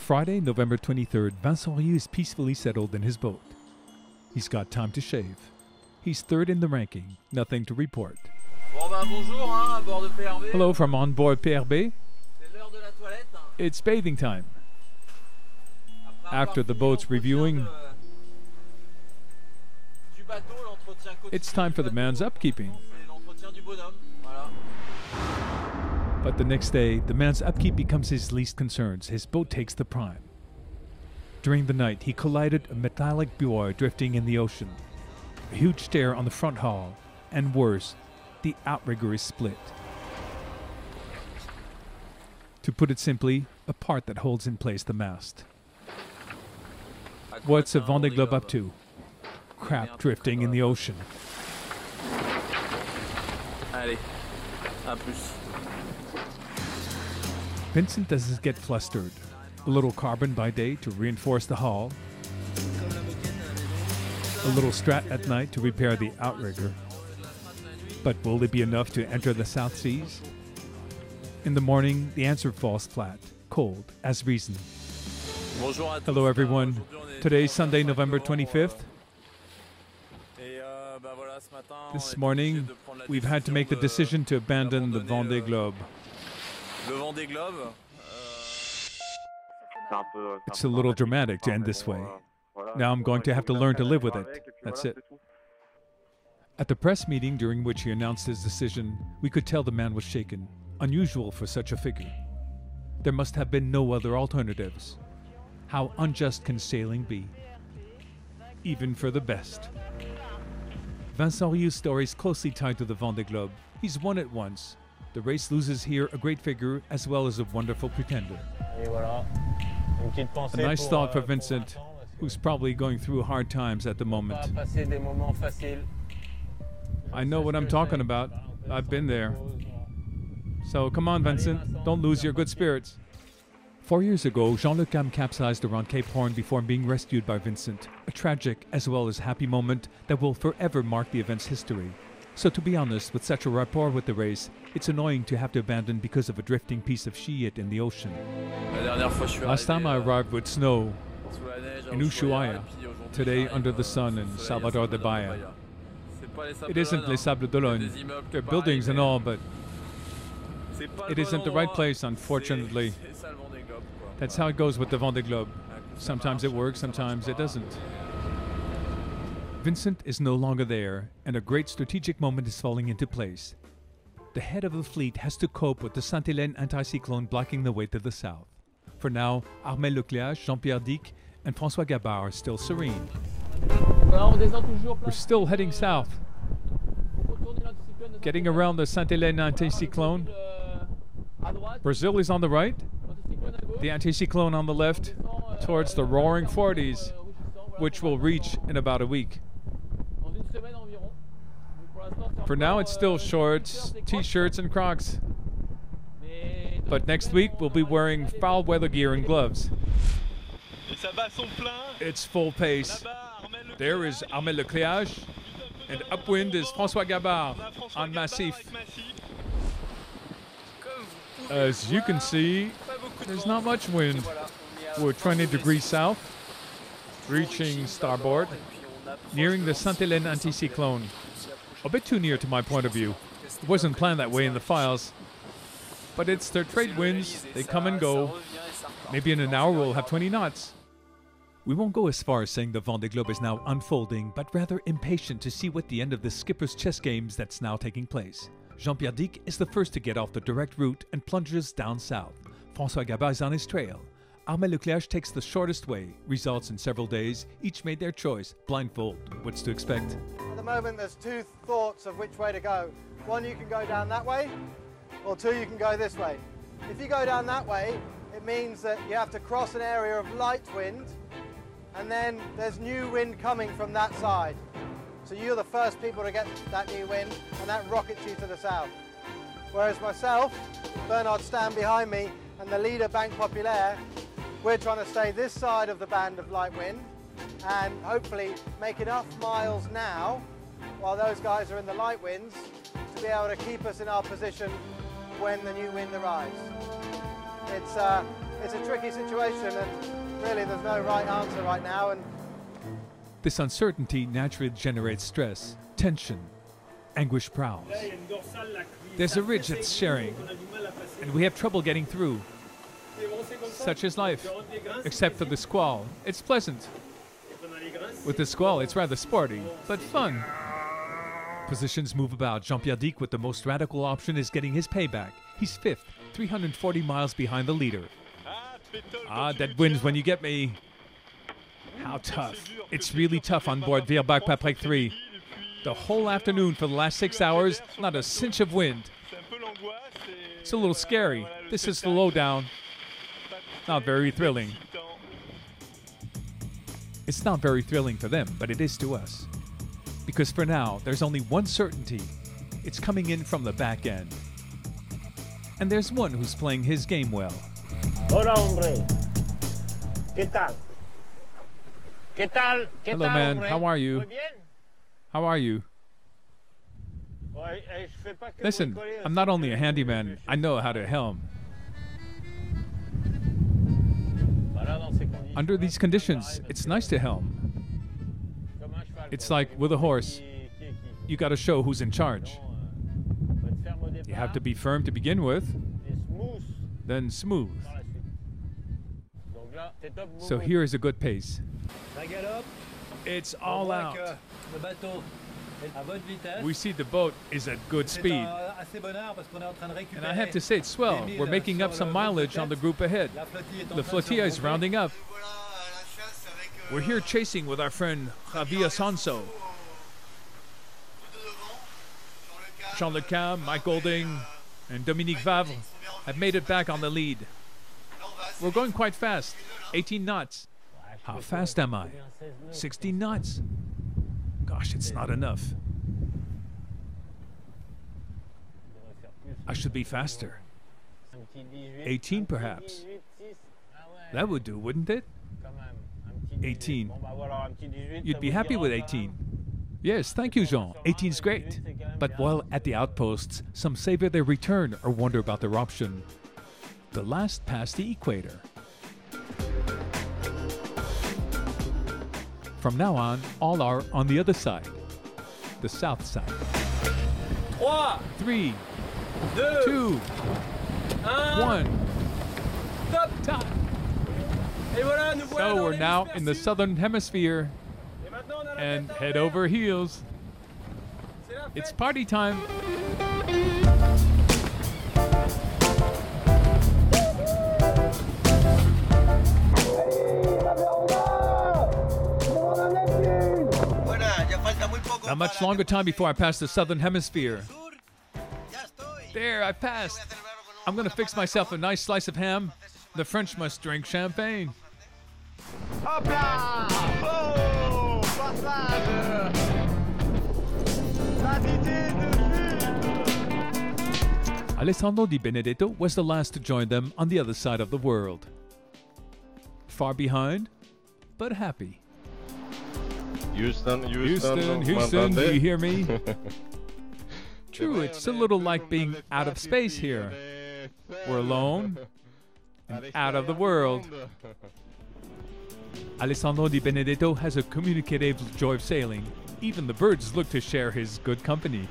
Friday, November 23rd, Vincent Riou is peacefully settled in his boat. He's got time to shave. He's third in the ranking, nothing to report. Hello from on board PRB. It's bathing time. After the boat's reviewing, it's time for the man's upkeeping. But the next day, the man's upkeep becomes his least concerns. His boat takes the prime. During the night, he collided a metallic buoy drifting in the ocean. A huge tear on the front hull, and worse, the outrigger is split. To put it simply, a part that holds in place the mast. What's a Vendée Globe up to? Crap drifting in the ocean. Allez, à plus. Vincent doesn't get flustered. A little carbon by day to reinforce the hull. A little strat at night to repair the outrigger. But will it be enough to enter the South Seas? In the morning, the answer falls flat, cold, as reason. Hello everyone. Today's Sunday, November 25th. This morning, we've had to make the decision to abandon the Vendée Globe. It's a little dramatic to end this way. Now I'm going to have to learn to live with it. That's it. At the press meeting during which he announced his decision, we could tell the man was shaken. Unusual for such a figure. There must have been no other alternatives. How unjust can sailing be? Even for the best. Vincent Riou's story is closely tied to the Vendée Globe. He's won it once. The race loses here a great figure as well as a wonderful pretender. A nice thought for Vincent, who's probably going through hard times at the moment. I know what I'm talking about. I've been there. So come on, Vincent, don't lose your good spirits. 4 years ago, Jean-Luc capsized around Cape Horn before being rescued by Vincent. A tragic as well as happy moment that will forever mark the event's history. So to be honest, with such a rapport with the race, it's annoying to have to abandon because of a drifting piece of shit in the ocean. Last time I arrived with snow in Ushuaia, today under the sun in Salvador de Bahia. It isn't Les Sables d'Olonne. There are buildings and all, but it isn't the right place, unfortunately. That's how it goes with the Vendée Globe. Sometimes it works, sometimes it doesn't. Vincent is no longer there, and a great strategic moment is falling into place. The head of the fleet has to cope with the Sainte-Hélène anticyclone blocking the way to the south. For now, Armel Lecléache, Jean-Pierre Dick, and François Gabard are still serene. We're still heading south. Getting around the Sainte-Hélène anticyclone. Brazil is on the right, the anticyclone on the left, towards the roaring 40s, which will reach in about a week. For now, it's still shorts, t-shirts, and Crocs. But next week, we'll be wearing foul weather gear and gloves. It's full pace. There is Armel Lecléache, and upwind is François Gabard on Massif. As you can see, there's not much wind. We're 20 degrees south, reaching starboard, nearing the Sainte-Hélène anticyclone. A bit too near to my point of view. It wasn't planned that way in the files. But it's their trade winds, they come and go. Maybe in an hour we'll have 20 knots. We won't go as far as saying the Vendée Globe is now unfolding, but rather impatient to see what the end of the skipper's chess games that's now taking place. Jean-Pierre Dick is the first to get off the direct route and plunges down south. François Gabard is on his trail. Armel Lecléache takes the shortest way. Results in several days. Each made their choice. Blindfold. What's to expect? At the moment, there's two thoughts of which way to go. One, you can go down that way, or two, you can go this way. If you go down that way, it means that you have to cross an area of light wind, and then there's new wind coming from that side. So you're the first people to get that new wind, and that rockets you to the south. Whereas myself, Bernard Stan behind me, and the leader, Banque Populaire, we're trying to stay this side of the band of light wind, and hopefully make enough miles now, while those guys are in the light winds, to be able to keep us in our position when the new wind arrives. it's a tricky situation, and really there's no right answer right now. And This uncertainty naturally generates stress, tension, anguish prowls. There's a ridge that's sharing, and we have trouble getting through. Such is life, except for the squall. It's pleasant. With the squall, it's rather sporty, but fun. Positions move about. Jean-Pierre Dick with the most radical option is getting his payback. He's fifth, 340 miles behind the leader. Ah, that wins when you get me. How tough. It's really tough on board Virbac Paprec 3. The whole afternoon for the last 6 hours, not a cinch of wind. It's a little scary. This is the lowdown. Not very thrilling. It's not very thrilling for them, but it is to us. Because for now, there's only one certainty. It's coming in from the back end. And there's one who's playing his game well. Hola, hombre. ¿Qué tal? ¿Qué tal? ¿Qué Hello, tal, man. hombre? How are you? Muy bien. How are you? Je fais pas que Listen, bricoler, I'm not only a handyman, I know how to helm. Voilà, dans ces conditions. Under these conditions, it's nice to helm. Comme un cheval, It's quoi. like with a horse. Qui est qui? You gotta show who's in charge. Faut être ferme au départ, You have to be firm to begin with, et smooth then smooth. par la suite. Donc là, t'es top, So Bobo. here is a good pace. La galope, It's on all voit que out. le bateau est à bonne vitesse. We see the boat is at good C'est speed. un assez bon heure parce qu'on est en train de récupérer. And I have to say, it's swell. We're making up some mileage on the group ahead. La flottille est en The train de se flotilla is regrouper. rounding up. We're here chasing with our friend Javier Sanso. Jean Le Cam, Mike Golding, and Dominique Vavre have made it back on the lead. We're going quite fast, 18 knots. How fast am I? 16 knots. Gosh, it's not enough. I should be faster. 18 perhaps. That would do, wouldn't it? 18. You'd be happy with 18. Yes, thank you, Jean. 18's great. But while at the outposts, some savor their return or wonder about their option. The last past the equator. From now on, all are on the other side, the south side. 3, 2, 1. Top. So we're now in the southern hemisphere and head over heels. It's party time. Not much longer time before I pass the southern hemisphere. There, I passed. I'm gonna fix myself a nice slice of ham. The French must drink champagne. hop là! Oh! Passage! Latitude de Alessandro Di Benedetto was the last to join them on the other side of the world. Far behind, but happy. Houston, Houston, do you hear me? True, it's a little like being out of space here. We're alone and out of the world. Alessandro Di Benedetto has a communicative joy of sailing. Even the birds look to share his good company.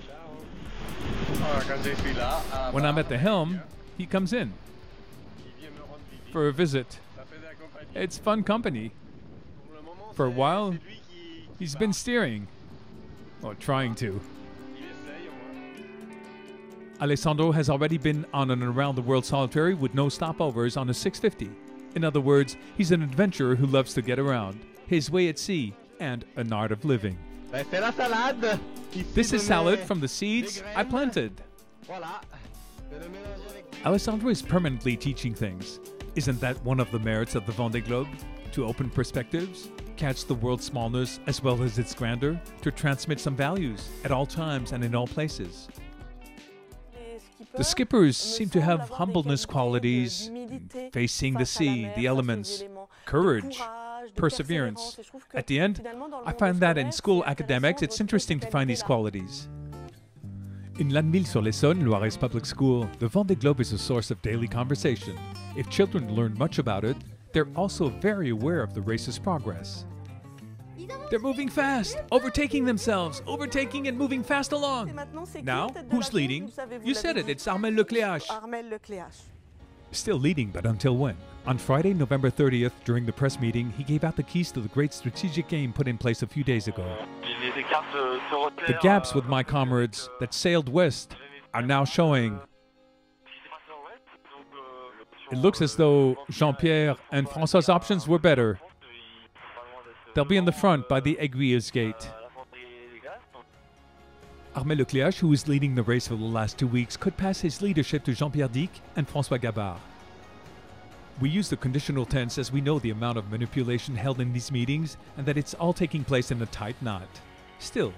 When I'm at the helm, he comes in for a visit. It's fun company. For a while, he's been steering, or trying to. Alessandro has already been on an around the world solitary with no stopovers on a 650. In other words, he's an adventurer who loves to get around, his way at sea, and an art of living. This is salad from the seeds I planted. Alessandro is permanently teaching things. Isn't that one of the merits of the Vendée Globe? To open perspectives, catch the world's smallness as well as its grandeur, to transmit some values at all times and in all places. The skippers seem to have humbleness qualities, facing the sea, the elements, courage, perseverance. At the end, I find that in school academics, it's interesting to find these qualities. In Lannemille-sur-l'Essonne, Loiret Public School, the Vendée Globe is a source of daily conversation. If children learn much about it, they're also very aware of the race's progress. They're moving fast, overtaking themselves, overtaking and moving fast along. Now, who's leading? You said it, it's Armel Le cléac'h. Still leading, but until when? On Friday, November 30th, during the press meeting, he gave out the keys to the great strategic game put in place a few days ago. The gaps with my comrades that sailed west are now showing. It looks as though Jean-Pierre and François' options were better. They'll be in the front by the Aiguille's gate. Armel Le cléac'h, who is leading the race for the last 2 weeks, could pass his leadership to Jean-Pierre Dick and François Gabard. We use the conditional tense as we know the amount of manipulation held in these meetings and that it's all taking place in a tight knot. Still,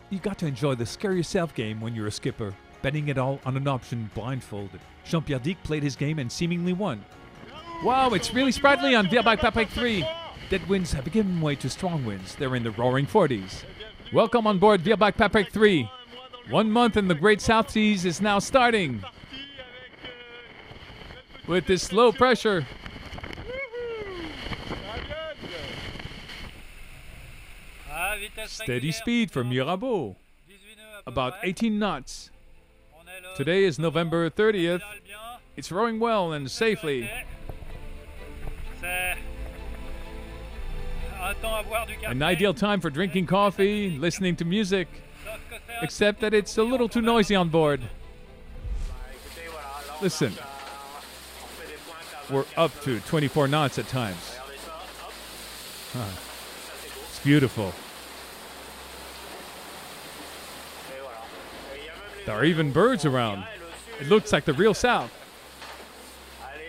you got to enjoy the scare yourself game when you're a skipper, betting it all on an option blindfolded. Jean-Pierre Dick played his game and seemingly won. Wow, it's really sprightly on Virbac Paprec 3. Dead winds have given way to strong winds. They're in the roaring 40s. Welcome on board Virbac Paprec 3. 1 month in the Great South Seas is now starting. With this low pressure. Steady speed for Mirabeau. About 18 knots. Today is November 30th. It's rowing well and safely. An ideal time for drinking coffee, listening to music, except that it's a little too noisy on board. Listen, we're up to 24 knots at times. It's beautiful. There are even birds around. It looks like the real South.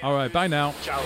All right, bye now. Ciao.